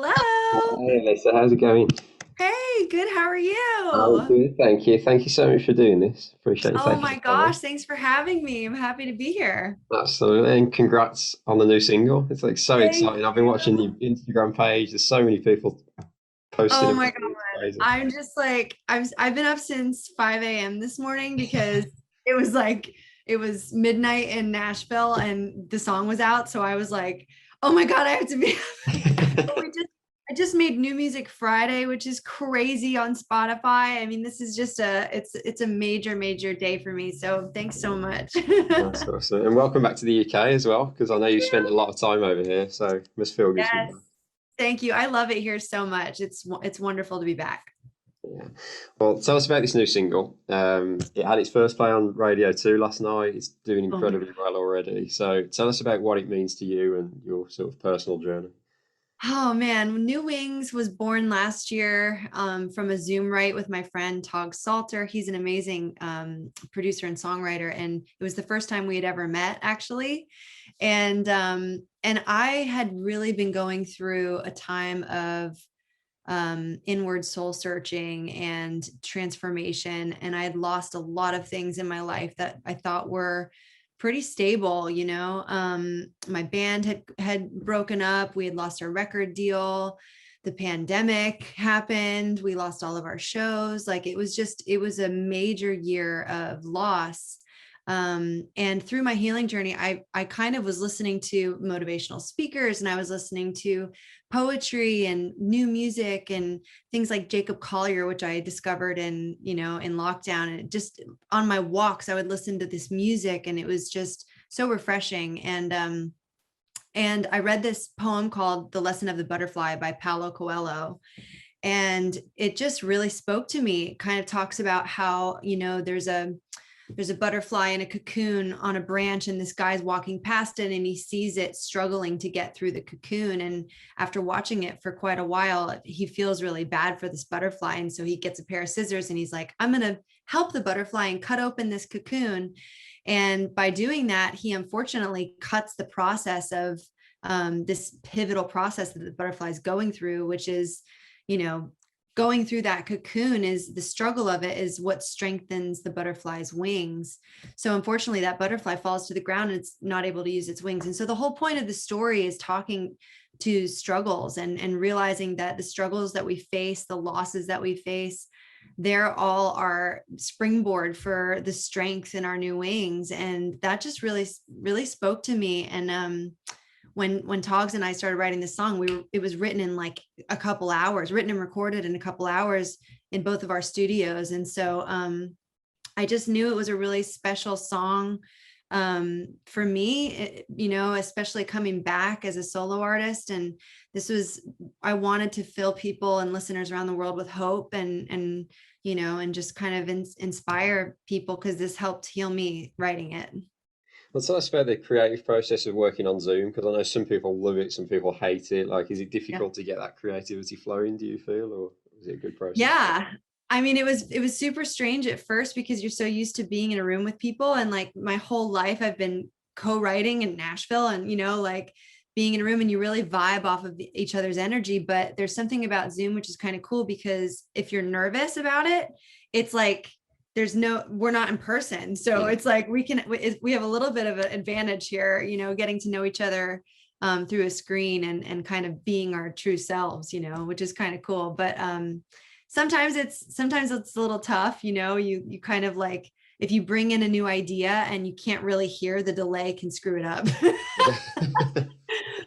Hello. Hey Alyssa, how's it going? Hey, good. How are I'm you? good, thank you. Thank you so much for doing this. Appreciate you Oh taking my the gosh, time. thanks for having me. I'm happy to be here. Absolutely, and congrats on the new single. It's like so Thank exciting. I've been watching you. your Instagram page. There's so many people posting Oh my about God. it. It's crazy. I'm just like I've been up since 5 a.m. this morning because it was like it was midnight in Nashville and the song was out. So I was like, oh my God, I have to be. But I just made New Music Friday, which is crazy on Spotify. I mean, this is just it's a major day for me. So thanks so much. That's awesome. And welcome back to the UK as well, because I know you spent a lot of time over here, so it must feel good to be Yes. back. Thank you. I love it here so much. It's wonderful to be back. Yeah. Well, tell us about this new single. It had its first play on Radio 2 last night. It's doing Oh my incredibly well already. So tell us about what it means to you and your sort of personal journey. Oh man, New Wings was born last year from a Zoom write with my friend Tog Salter. He's an amazing producer and songwriter, and it was the first time we had ever met, actually. And I had really been going through a time of inward soul searching and transformation, and I had lost a lot of things in my life that I thought were pretty stable. My band had broken up, we had lost our record deal, the pandemic happened, we lost all of our shows. Like it was a major year of loss. And through my healing journey, I kind of was listening to motivational speakers, and I was listening to poetry and new music and things like Jacob Collier, which I discovered in lockdown. And just on my walks, I would listen to this music, and it was just so refreshing. And I read this poem called The Lesson of the Butterfly by Paulo Coelho. And it just really spoke to me. It kind of talks about how, there's a butterfly in a cocoon on a branch, and this guy's walking past it and he sees it struggling to get through the cocoon. And after watching it for quite a while, he feels really bad for this butterfly, and so he gets a pair of scissors and he's like, I'm going to help the butterfly and cut open this cocoon. And by doing that, he unfortunately cuts the process of this pivotal process that the butterfly is going through, which is, you know going through that cocoon. Is the struggle of it is what strengthens the butterfly's wings. So unfortunately, that butterfly falls to the ground and it's not able to use its wings. And so the whole point of the story is talking to struggles and realizing that the struggles that we face, the losses that we face, they're all our springboard for the strength in our new wings. And that just really spoke to me. And when Togs and I started writing this song, it was written in like a couple hours, written and recorded in a couple hours in both of our studios. And so I just knew it was a really special song for me, especially coming back as a solo artist. And I wanted to fill people and listeners around the world with hope and just kind of inspire people, because this helped heal me writing it. Well, tell us about the creative process of working on Zoom, because I know some people love it, some people hate it. Like, is it Yeah. difficult to get that creativity flowing, do you feel, or is it a good process? Yeah. I mean, it was super strange at first because you're so used to being in a room with people. And like my whole life I've been co-writing in Nashville, and like being in a room and you really vibe off of each other's energy. But there's something about Zoom which is kind of cool, because if you're nervous about it, it's like we're not in person. So Mm. it's like we have a little bit of an advantage here, getting to know each other through a screen and kind of being our true selves, which is kind of cool. But sometimes it's a little tough. You kind of like, if you bring in a new idea and you can't really hear, the delay can screw it up.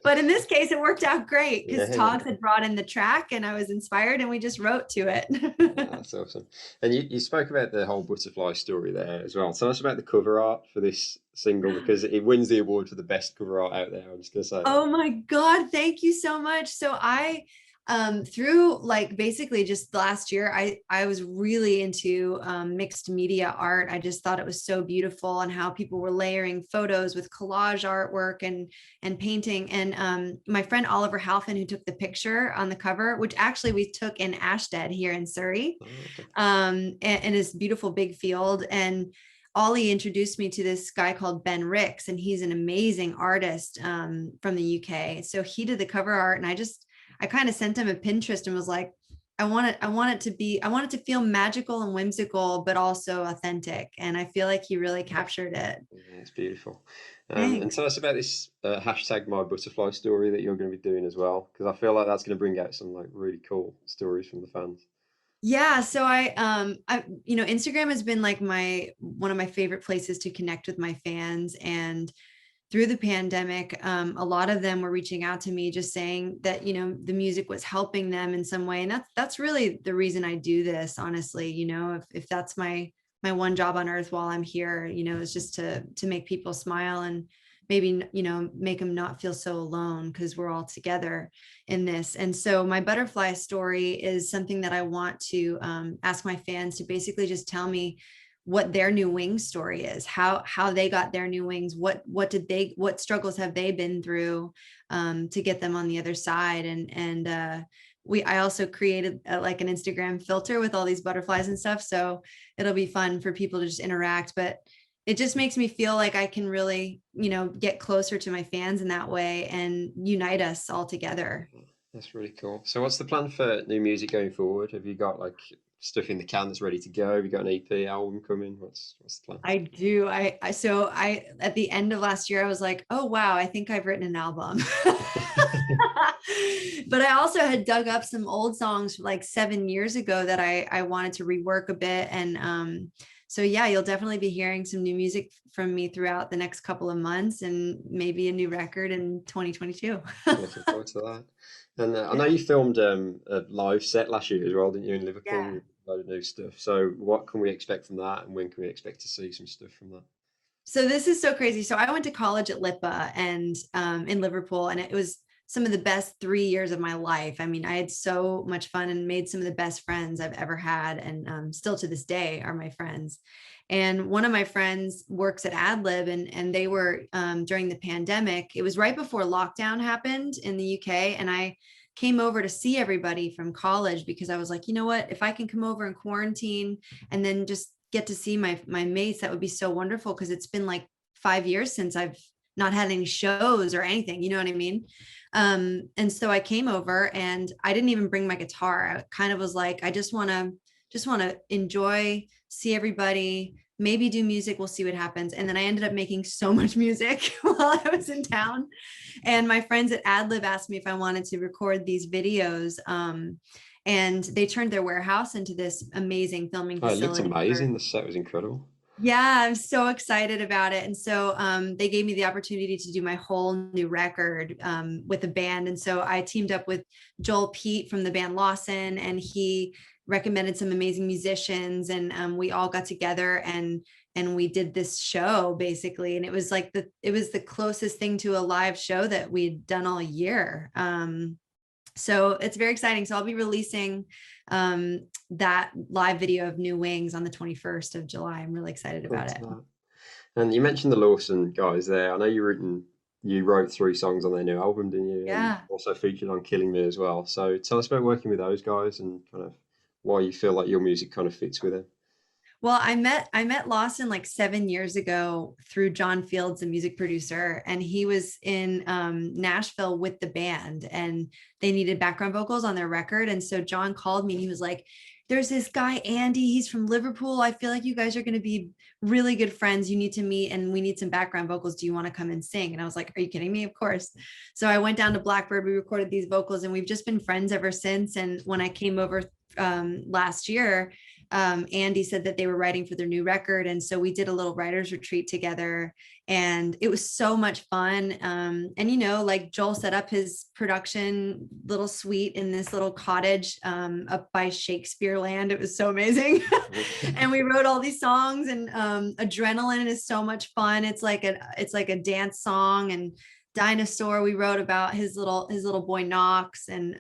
But in this case, it worked out great Yeah, because yeah. Togs had brought in the track and I was inspired and we just wrote to Yeah, it. that's awesome. And you spoke about the whole butterfly story there as well. Tell us about the cover art for this single, because it wins the award for the best cover art out there. I'm just going to say that. Oh my God, thank you so much. So I through like basically just last year, I was really into mixed media art. I just thought it was so beautiful, and how people were layering photos with collage artwork and painting. And my friend Oliver Halfin, who took the picture on the cover, which actually we took in Ashstead here in Surrey, Oh, okay. and this beautiful big field. And Ollie introduced me to this guy called Ben Ricks, and he's an amazing artist from the UK. So he did the cover art, and I kind of sent him a Pinterest and was like, I want it to feel magical and whimsical, but also authentic. And I feel like he really captured it. Yeah, it's beautiful. And Thanks. tell us about this hashtag My Butterfly story that you're going to be doing as well, because I feel like that's going to bring out some like really cool stories from the fans. Yeah, so Instagram has been like my one of my favorite places to connect with my fans. And through the pandemic, a lot of them were reaching out to me just saying that, the music was helping them in some way. And that's really the reason I do this, honestly. If that's my one job on earth while I'm here, is just to make people smile and maybe, make them not feel so alone, because we're all together in this. And so my butterfly story is something that I want to ask my fans to basically just tell me what their new wings story is, how they got their new wings, what struggles have they been through to get them on the other side. And I also created like an Instagram filter with all these butterflies and stuff, so it'll be fun for people to just interact. But it just makes me feel like I can really, get closer to my fans in that way and unite us all together. That's really cool. So, what's the plan for new music going forward? Have you got like stuff in the can that's ready to go? Have you got an EP album coming? What's the plan? I do. I at the end of last year, I was like, oh wow, I think I've written an album. But I also had dug up some old songs like 7 years ago that I wanted to rework a bit. And so yeah, you'll definitely be hearing some new music from me throughout the next couple of months, and maybe a new record in 2022. Looking forward to that. And I know you filmed a live set last year as well, didn't you, in Liverpool Yeah. with a load of new stuff. So, what can we expect from that, and when can we expect to see some stuff from that? So this is so crazy. So I went to college at LIPA and in Liverpool, and it was some of the best 3 years of my life. I mean, I had so much fun and made some of the best friends I've ever had, and still to this day are my friends. And one of my friends works at AdLib, and they were during the pandemic. It was right before lockdown happened in the UK, and I came over to see everybody from college because I was like, you know what, if I can come over and quarantine and then just get to see my mates, that would be so wonderful, because it's been like 5 years since I've not had any shows or anything, you know what I mean? And so I came over and I didn't even bring my guitar. I kind of was like, I just want to enjoy, see everybody, maybe do music, we'll see what happens. And then I ended up making so much music while I was in town. And my friends at AdLib asked me if I wanted to record these videos. And they turned their warehouse into this amazing filming Oh, it looked facility for. amazing. The set was incredible. Yeah, I'm so excited about it. And so they gave me the opportunity to do my whole new record with a band. And so I teamed up with Joel Pete from the band Lawson, and he recommended some amazing musicians, and we all got together and we did this show basically. And it was like it was the closest thing to a live show that we'd done all year. So it's very exciting. So I'll be releasing that live video of New Wings on the 21st of July. I'm really excited Forward about to it. that. And you mentioned the Lawson guys there. I know you wrote 3 songs on their new album, didn't you? And Yeah. also featured on Killing Me as well. So tell us about working with those guys and kind of why you feel like your music kind of fits with them. Well, I met Lawson like 7 years ago through John Fields, a music producer, and he was in Nashville with the band, and they needed background vocals on their record. And so John called me and he was like, "There's this guy Andy. He's from Liverpool. I feel like you guys are going to be really good friends. You need to meet, and we need some background vocals. Do you want to come and sing?" And I was like, "Are you kidding me? Of course." So I went down to Blackbird. We recorded these vocals, and we've just been friends ever since. And when I came over last year, Andy said that they were writing for their new record. And so we did a little writers retreat together, and it was so much fun. And, like Joel set up his production little suite in this little cottage up by Shakespeare Land. It was so amazing. And we wrote all these songs, and Adrenaline is so much fun. It's like a dance song. And Dinosaur, we wrote about his little boy Knox. And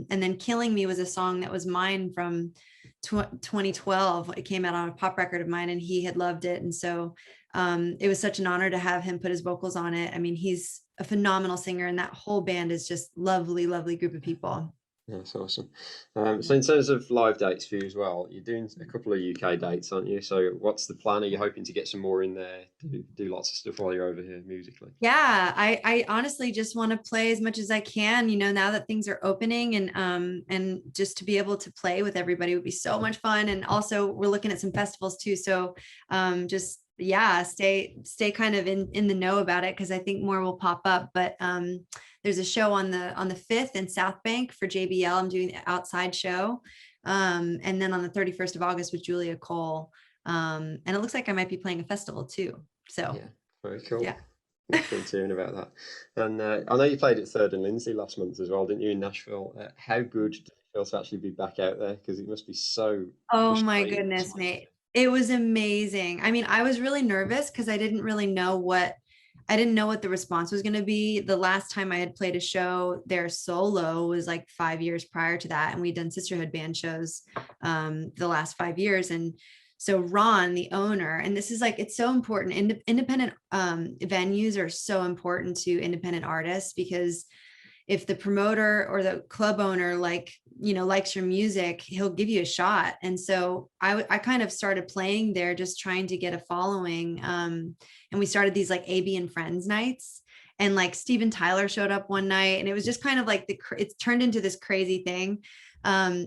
then Killing Me was a song that was mine from 2012. It came out on a pop record of mine, and he had loved it. And so it was such an honor to have him put his vocals on it. I mean, he's a phenomenal singer, and that whole band is just lovely, lovely group of people. Yeah, that's awesome. So in terms of live dates for you as well, you're doing a couple of UK dates, aren't you? So what's the plan? Are you hoping to get some more in there, do lots of stuff while you're over here musically? Yeah, I honestly just want to play as much as I can, now that things are opening, and just to be able to play with everybody would be so much fun. And also we're looking at some festivals too. So just yeah, stay kind of in the know about it, because I think more will pop up. But there's a show on the 5th in South Bank for JBL. I'm doing the outside show. And then on the 31st of August with Julia Cole. And it looks like I might be playing a festival too. So Yeah, very cool. yeah. Look forward to hearing about that. And I know you played at Third and Lindsay last month as well, didn't you, in Nashville? How good did it feel to actually be back out there? Because it must be so Oh my frustrating. goodness, mate. It was amazing. I mean, I was really nervous because I didn't know what the response was going to be. The last time I had played a show there solo was like 5 years prior to that. And we'd done sisterhood band shows the last 5 years. And so Ron, the owner, and this is like, it's so important. Independent venues are so important to independent artists, because if the promoter or the club owner likes your music, he'll give you a shot. And so I kind of started playing there, just trying to get a following, and we started these like AB and Friends nights, and like Steven Tyler showed up one night, and it was just kind of like it's turned into this crazy thing.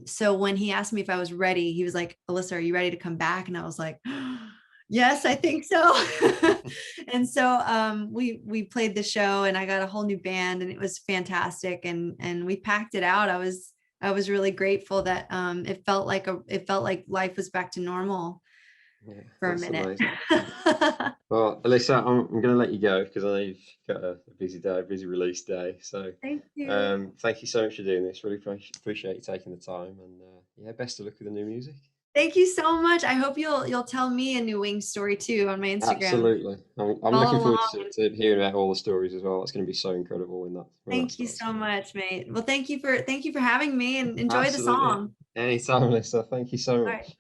So when he asked me if I was ready, he was like, Alyssa, are you ready to come back? And I was like, yes, I think so. And so we played the show, and I got a whole new band, and it was fantastic, and we packed it out. I was really grateful that it felt like life was back to normal Yeah, for a that's minute. amazing. Well, Alyssa, I'm going to let you go because I know you've got a busy day, a busy release day. So Thank you. thank you so much for doing this. Really appreciate you taking the time. And yeah, best of luck with the new music. Thank you so much. I hope you'll tell me a new Wings story too on my Instagram. Absolutely. I'm looking Follow forward along. to hearing about all the stories as well. It's going to be so incredible when that Thank you starts so coming. much, mate. Well, thank you for having me, and enjoy the Absolutely. song. Anytime, Alyssa. Thank you so All right. much.